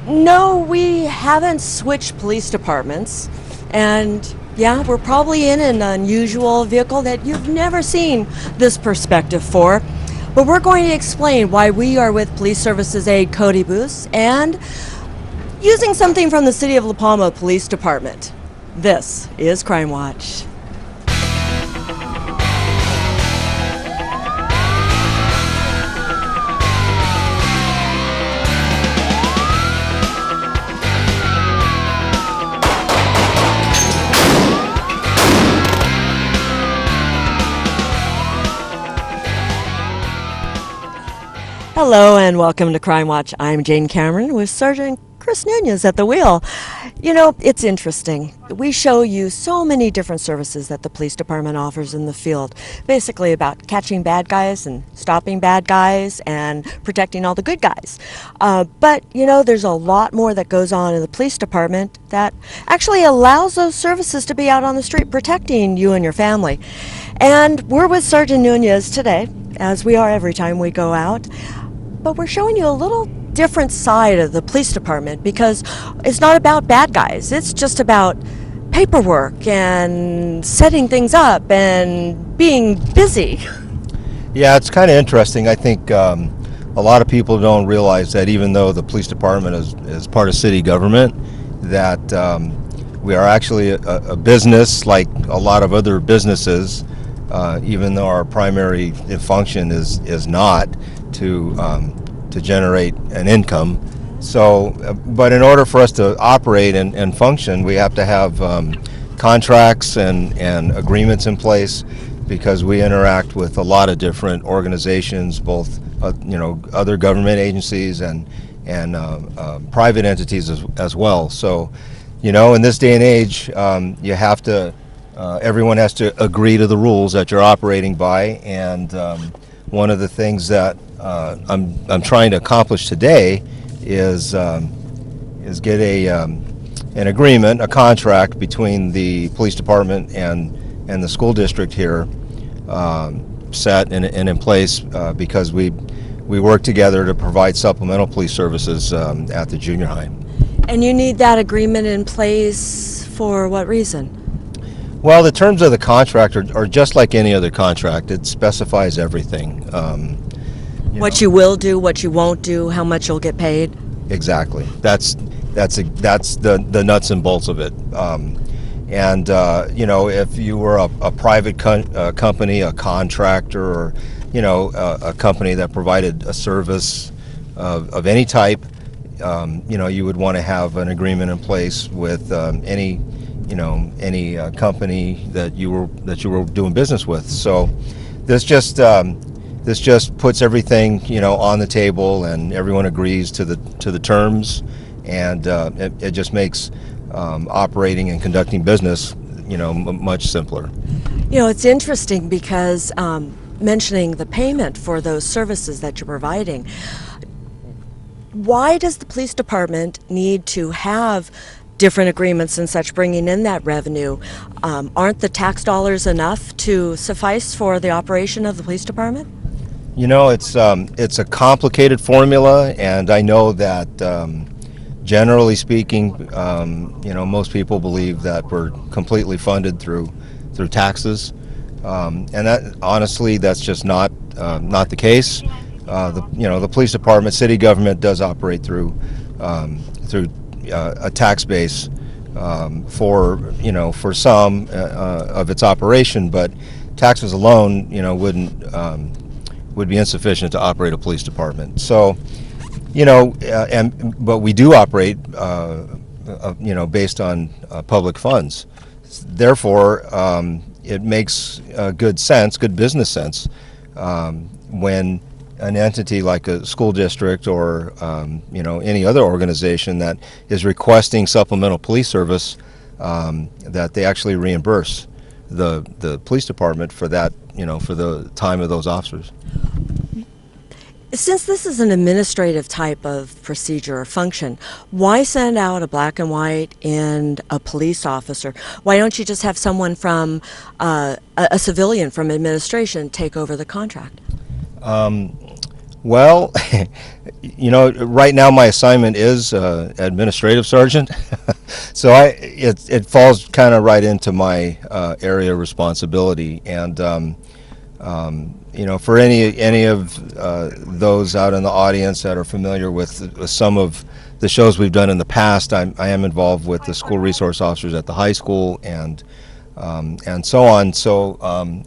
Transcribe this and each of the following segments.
No, we haven't switched police departments. And yeah, we're probably in an unusual vehicle that you've never seen this perspective for. But we're going to explain why we are with Police Services aide Cody Boos and using something from the City of La Palma Police Department. This is Crime Watch. Hello and welcome to Crime Watch. I'm Jane Cameron with Sergeant Chris Nunez at the wheel. You know, it's interesting. We show you so many different services that the police department offers in the field, basically about catching bad guys and stopping bad guys and protecting all the good guys. But, you know, there's a lot more that goes on in the police department that actually allows those services to be out on the street protecting you and your family. And we're with Sergeant Nunez today, as we are every time we go out. But we're showing you a little different side of the police department because it's not about bad guys. It's just about paperwork and setting things up and being busy. Yeah, it's kind of interesting. I think a lot of people don't realize that even though the police department is part of city government, that we are actually a business like a lot of other businesses, even though our primary function is not to generate an income. So, but in order for us to operate and function, we have to have contracts and agreements in place because we interact with a lot of different organizations, both other government agencies and private entities as well. So, you know, in this day and age, you have to. Everyone has to agree to the rules that you're operating by, and one of the things that I'm trying to accomplish today is get an agreement, a contract between the police department and the school district here set and in place because we work together to provide supplemental police services at the junior high. And you need that agreement in place for what reason? Well, the terms of the contract are just like any other contract. It specifies everything. What you will do, what you won't do, how much you'll get paid. Exactly. That's the nuts and bolts of it. You know, if you were a private company, a contractor, or a company that provided a service of any type, you would want to have an agreement in place with any company that you were doing business with. So this just puts everything on the table, and everyone agrees to the terms, and it just makes operating and conducting business much simpler. You know, it's interesting because mentioning the payment for those services that you're providing. Why does the police department need to have different agreements and such bringing in that revenue? Aren't the tax dollars enough to suffice for the operation of the police department? You know, it's a complicated formula, and I know that generally speaking, most people believe that we're completely funded through taxes, and that honestly, that's just not the case. The police department, city government does operate through a tax base for some of its operation, but taxes alone, would be insufficient to operate a police department. So, but we do operate, based on public funds. Therefore, it makes good business sense when an entity like a school district or any other organization that is requesting supplemental police service, that they actually reimburse the police department for that, for the time of those officers. Since this is an administrative type of procedure or function, why send out a black and white and a police officer? Why don't you just have someone from a civilian from administration take over the contract? Well, right now my assignment is administrative sergeant, so it falls kind of right into my area of responsibility. And for any of those out in the audience that are familiar with some of the shows we've done in the past, I am involved with the school resource officers at the high school and so on. So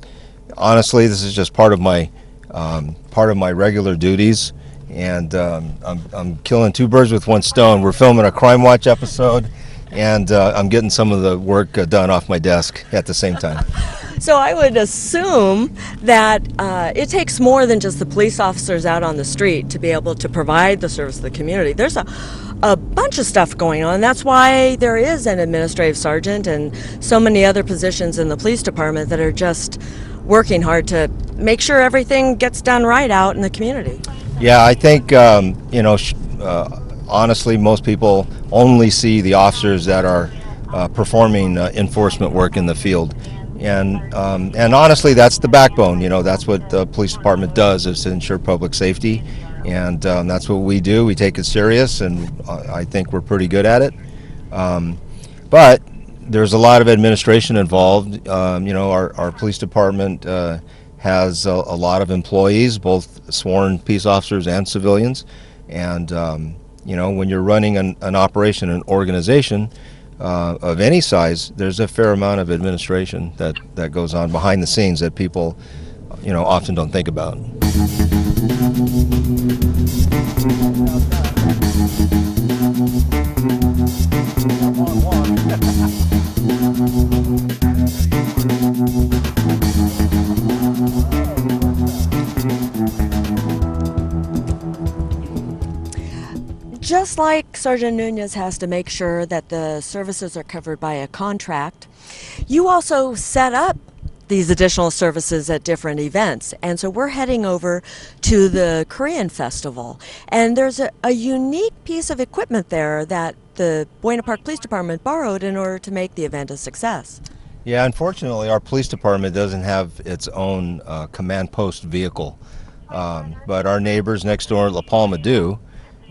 honestly, this is just part of my regular duties, and I'm killing two birds with one stone. We're filming a CrimeWatch episode, and I'm getting some of the work done off my desk at the same time. So I would assume that it takes more than just the police officers out on the street to be able to provide the service to the community. There's a bunch of stuff going on. That's why there is an administrative sergeant and so many other positions in the police department that are just working hard to make sure everything gets done right out in the community. Yeah, I think honestly, most people only see the officers that are performing enforcement work in the field, and honestly, that's the backbone. That's what the police department does, is to ensure public safety, and that's what we do. We take it serious, and I think we're pretty good at it. But there's a lot of administration involved. Our police department has a lot of employees, both sworn peace officers and civilians. And, when you're running an operation, an organization of any size, there's a fair amount of administration that goes on behind the scenes that people, often don't think about. Just like Sergeant Nunez has to make sure that the services are covered by a contract, you also set up these additional services at different events. And so we're heading over to the Korean Festival. And there's a unique piece of equipment there that the Buena Park Police Department borrowed in order to make the event a success. Yeah, unfortunately, our police department doesn't have its own command post vehicle. But our neighbors next door at La Palma do.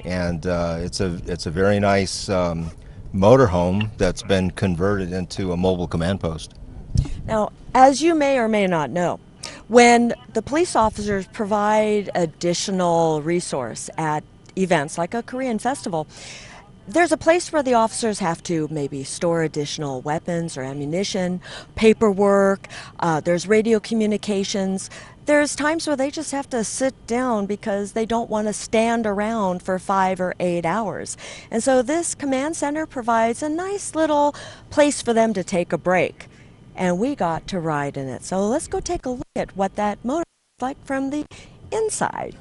And it's a very nice motorhome that's been converted into a mobile command post. Now, as you may or may not know, when the police officers provide additional resource at events like a Korean festival, there's a place where the officers have to maybe store additional weapons or ammunition, paperwork, there's radio communications. There's times where they just have to sit down because they don't want to stand around for 5 or 8 hours. And so this command center provides a nice little place for them to take a break. And we got to ride in it. So let's go take a look at what that motor is like from the inside.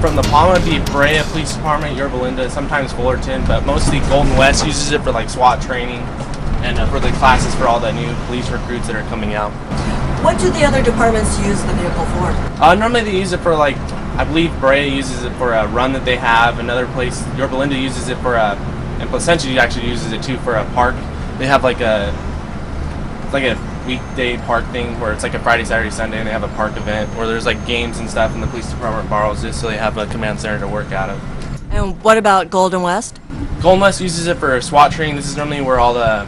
From the Palma be Brea Police Department, Yorba Linda, sometimes Fullerton, but mostly Golden West uses it for like SWAT training and for the classes for all the new police recruits that are coming out. What do the other departments use the vehicle for? Normally they use it for I believe Brea uses it for a run that they have. Another place, Yorba Linda uses it for and Placentia actually uses it too for a park. They have like a weekday park thing where it's like a Friday, Saturday, Sunday, and they have a park event where there's like games and stuff, and the police department borrows it, so they have a command center to work out of. And what about Golden West? Golden West uses it for SWAT training. This is normally where all the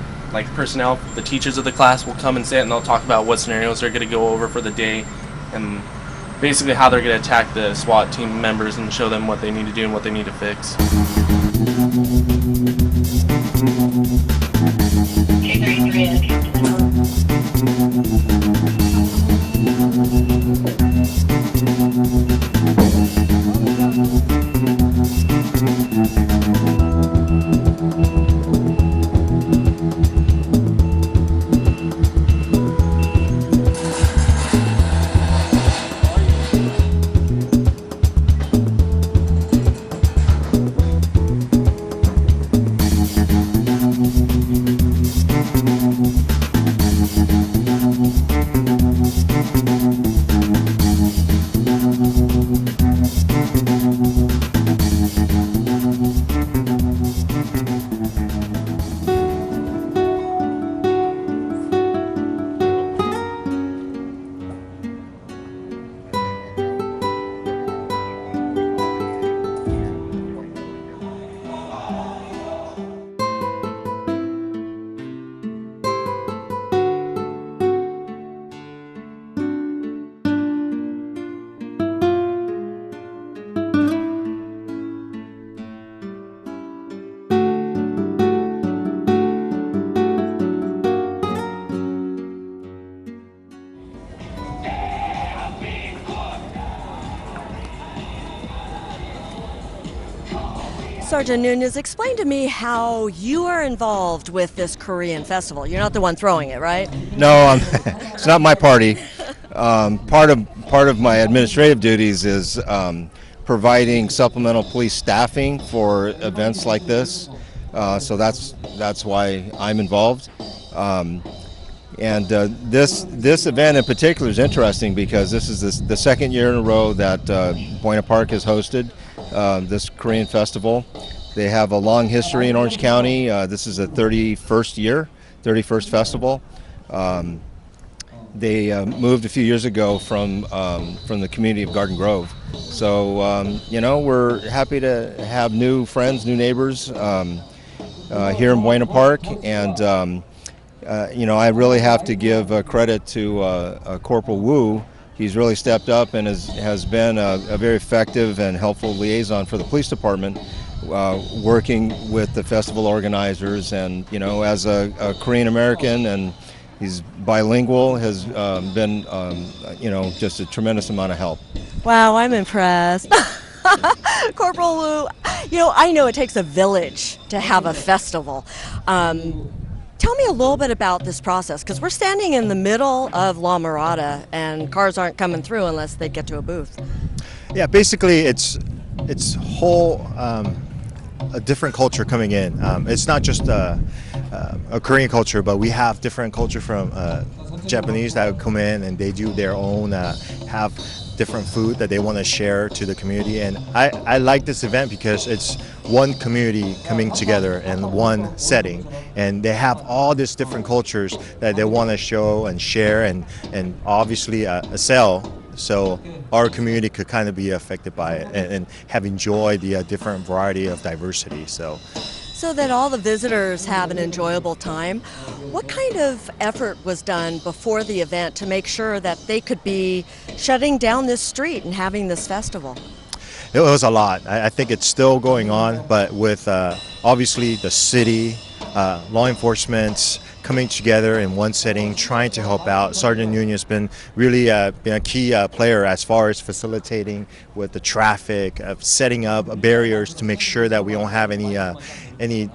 personnel, the teachers of the class will come and sit, and they'll talk about what scenarios they're going to go over for the day, and basically how they're going to attack the SWAT team members and show them what they need to do and what they need to fix. Sergeant Nunez, explain to me how you are involved with this Korean festival. You're not the one throwing it, right? No, it's not my party. Part of my administrative duties is providing supplemental police staffing for events like this. So that's why I'm involved. And this event in particular is interesting because this is the second year in a row that Buena Park has hosted this Korean festival. They have a long history in Orange County. This is the 31st festival. They moved a few years ago from the community of Garden Grove. So we're happy to have new friends, new neighbors here in Buena Park, and I really have to give credit to Corporal Wu. He's really stepped up and has been a very effective and helpful liaison for the police department, working with the festival organizers. And as a Korean American, and he's bilingual, has been just a tremendous amount of help. Wow, I'm impressed. Corporal Wu, I know it takes a village to have a festival. Tell me a little bit about this process, because we're standing in the middle of La Mirada and cars aren't coming through unless they get to a booth. Yeah, basically it's whole a different culture coming in. It's not just a Korean culture, but we have different culture from Japanese that would come in and they do their own, have different food that they want to share to the community. And I like this event because it's one community coming together in one setting, and they have all these different cultures that they want to show and share and obviously sell, so our community could kind of be affected by it and have enjoyed the different variety of diversity. So that all the visitors have an enjoyable time. What kind of effort was done before the event to make sure that they could be shutting down this street and having this festival? It was a lot. I think it's still going on, but with obviously the city, law enforcement coming together in one setting, trying to help out. Sergeant Nunez has been really been a key player as far as facilitating with the traffic, setting up barriers to make sure that we don't have any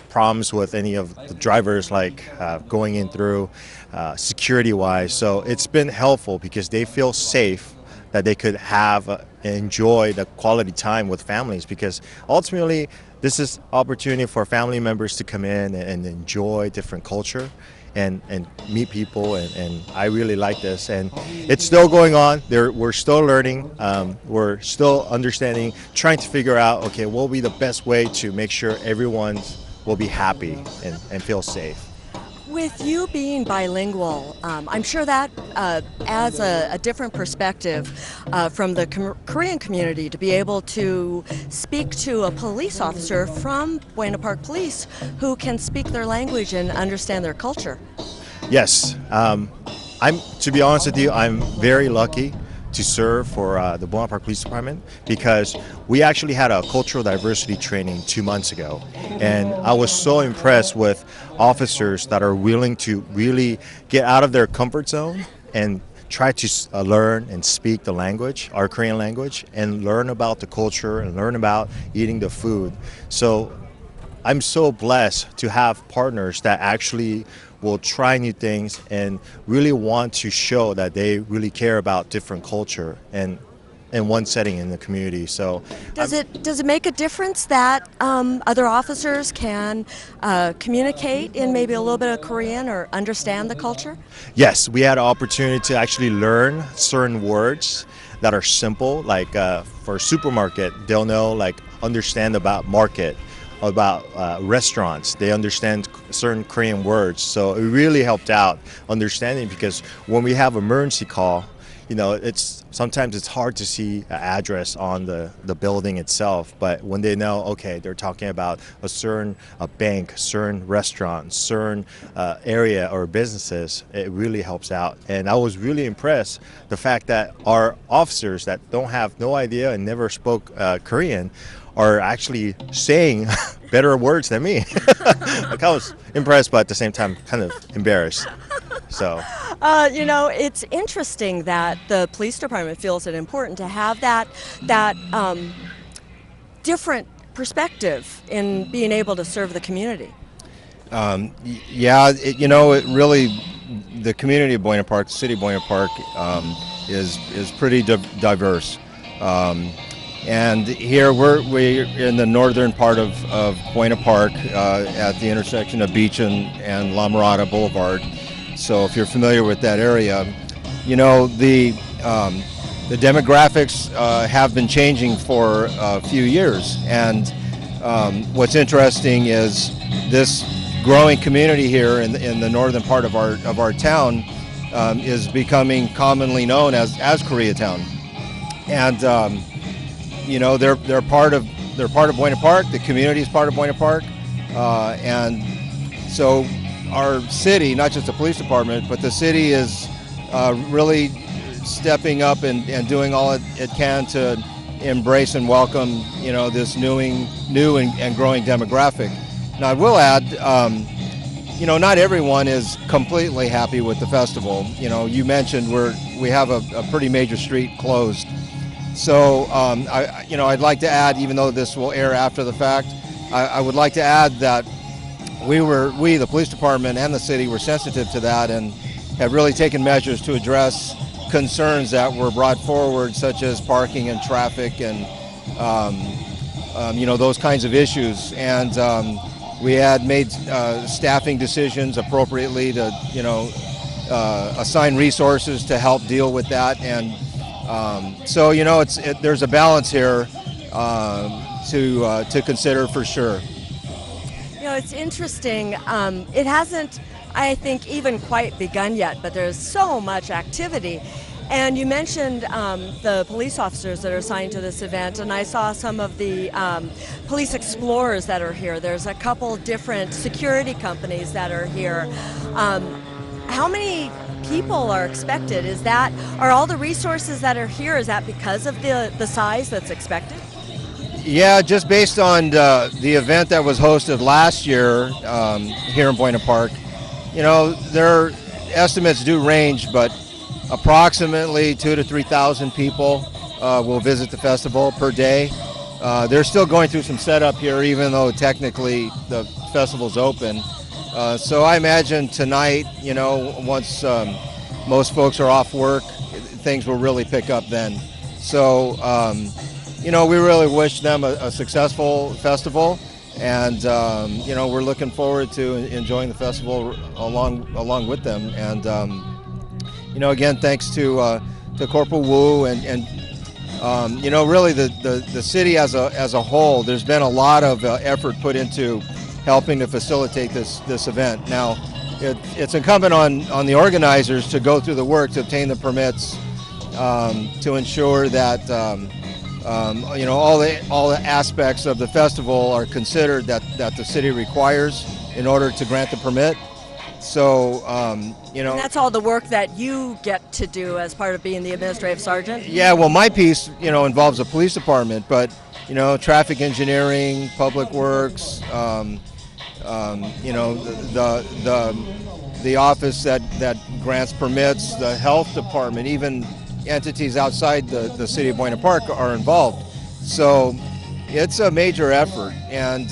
problems with any of the drivers, like going in through security-wise. So it's been helpful because they feel safe that they could have enjoy the quality time with families, because ultimately this is opportunity for family members to come in and enjoy different culture and meet people, and I really like this, and it's still going on. We're still learning, we're still understanding, trying to figure out, okay, what will be the best way to make sure everyone will be happy and feel safe. With you being bilingual, I'm sure that adds a different perspective from the Korean community to be able to speak to a police officer from Buena Park Police who can speak their language and understand their culture. Yes, to be honest with you, I'm very lucky to serve for the Buena Park Police Department, because we actually had a cultural diversity training 2 months ago, and I was so impressed with officers that are willing to really get out of their comfort zone and try to learn and speak the language, our Korean language, and learn about the culture and learn about eating the food. So I'm so blessed to have partners that actually will try new things and really want to show that they really care about different culture and in one setting in the community. So does it make a difference that other officers can communicate in maybe a little bit of Korean or understand the culture? Yes, we had an opportunity to actually learn certain words that are simple, like for supermarket, they'll know, like, understand about market, about restaurants. They understand certain Korean words, so it really helped out understanding, because when we have emergency call, sometimes it's hard to see an address on the building itself, but when they know, okay, they're talking about a certain bank, certain restaurant, certain area or businesses, it really helps out. And I was really impressed the fact that our officers that don't have no idea and never spoke Korean are actually saying better words than me. Like, I was impressed, but at the same time kind of embarrassed. So it's interesting that the police department feels it important to have that different perspective in being able to serve the community. Yeah, it really, the community of Buena Park, the city of Buena Park, is pretty diverse. And here we're in the northern part of Buena Park at the intersection of Beach and La Mirada Boulevard. So if you're familiar with that area, the demographics have been changing for a few years. And what's interesting is this growing community here in the northern part of our town is becoming commonly known as Koreatown. And they're part of Buena Park. The community is part of Buena Park, and so our city, not just the police department, but the city is really stepping up and doing all it can to embrace and welcome this new and growing demographic. Now I will add, not everyone is completely happy with the festival. You mentioned we have a pretty major street closed. So, I'd like to add, even though this will air after the fact, I would like to add that we, the police department and the city, were sensitive to that and have really taken measures to address concerns that were brought forward, such as parking and traffic and, those kinds of issues. And we had made staffing decisions appropriately to, assign resources to help deal with that. And so there's a balance here to consider for sure. It's interesting. It hasn't, I think, even quite begun yet, but there's so much activity. And you mentioned the police officers that are assigned to this event, and I saw some of the police explorers that are here. There's a couple different security companies that are here. How many people are expected? Are all the resources that are here, is that because of the size that's expected? Yeah, just based on the event that was hosted last year here in Buena Park, their estimates do range, but approximately 2,000 to 3,000 people will visit the festival per day. They're still going through some setup here, even though technically the festival's open. So I imagine tonight, once most folks are off work, things will really pick up then. So, we really wish them a successful festival, and we're looking forward to enjoying the festival along with them. And again, thanks to Corporal Wu and really the city as a whole. There's been a lot of effort put into helping to facilitate this event. Now, it's incumbent on the organizers to go through the work to obtain the permits, to ensure that all the aspects of the festival are considered that the city requires in order to grant the permit. So, And that's all the work that you get to do as part of being the administrative sergeant? Yeah, well, my piece, involves the police department, but, traffic engineering, public works, the office that grants permits, the health department, even entities outside the city of Buena Park are involved. So it's a major effort, and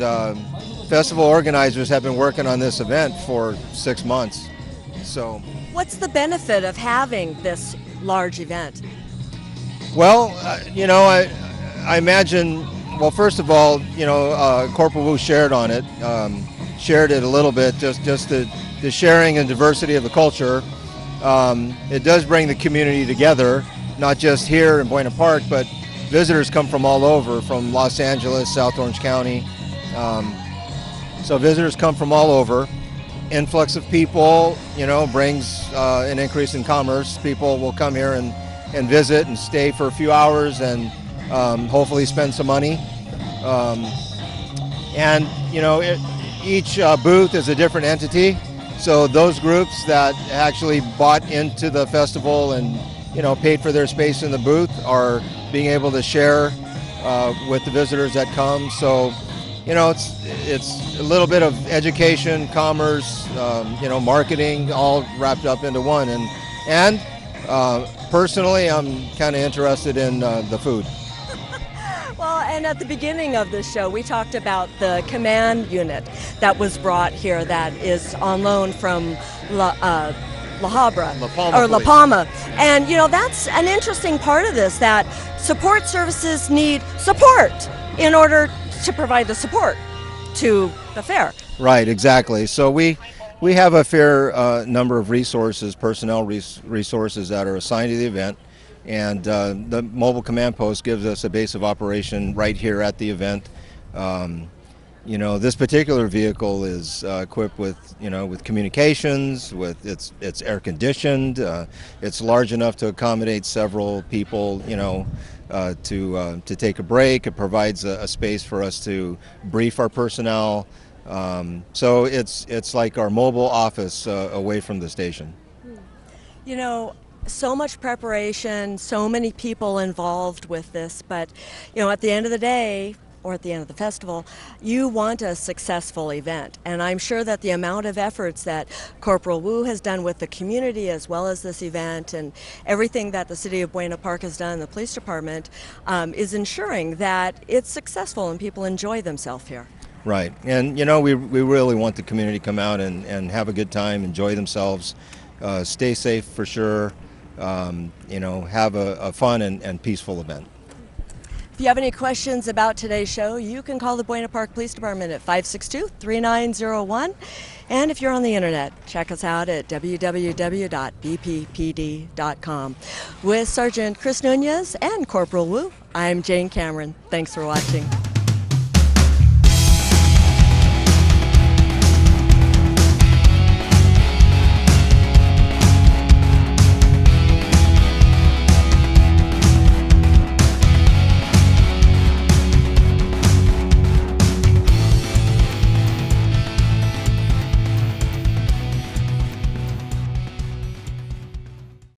festival organizers have been working on this event for 6 months. So, what's the benefit of having this large event? Well, I imagine. Well, first of all, Corporal Wu shared on it, shared it a little bit, just the sharing and diversity of the culture. It does bring the community together, not just here in Buena Park, but visitors come from all over, from Los Angeles, South Orange County. So visitors come from all over. Influx of people, brings an increase in commerce. People will come here and visit and stay for a few hours and hopefully spend some money. Each booth is a different entity. So those groups that actually bought into the festival and paid for their space in the booth are being able to share with the visitors that come. So it's a little bit of education, commerce, marketing, all wrapped up into one. And personally, I'm kind of interested in the food. Well, and at the beginning of this show, we talked about the command unit that was brought here that is on loan from La Habra, or La Palma. And, you know, that's an interesting part of this, that support services need support in order to provide the support to the fair. Right, exactly. So we have a fair number of resources, personnel resources that are assigned to the event, and the mobile command post gives us a base of operation right here at the event. You know, this particular vehicle is equipped with, you know, with communications, with it's air conditioned, it's large enough to accommodate several people, you know, to take a break. It provides a space for us to brief our personnel. So it's like our mobile office away from the station. You know, so much preparation, so many people involved with this, but, you know, at the end of the day, or at the end of the festival, you want a successful event. And I'm sure that the amount of efforts that Corporal Wu has done with the community as well as this event, and everything that the City of Buena Park has done, the police department, is ensuring that it's successful and people enjoy themselves here. Right, and you know, we really want the community to come out and have a good time, enjoy themselves, stay safe for sure, you know, have a fun and peaceful event. If you have any questions about today's show, you can call the Buena Park Police Department at 562-3901. And if you're on the internet, check us out at www.bppd.com. With Sergeant Chris Nunez and Corporal Wu, I'm Jane Cameron. Thanks for watching.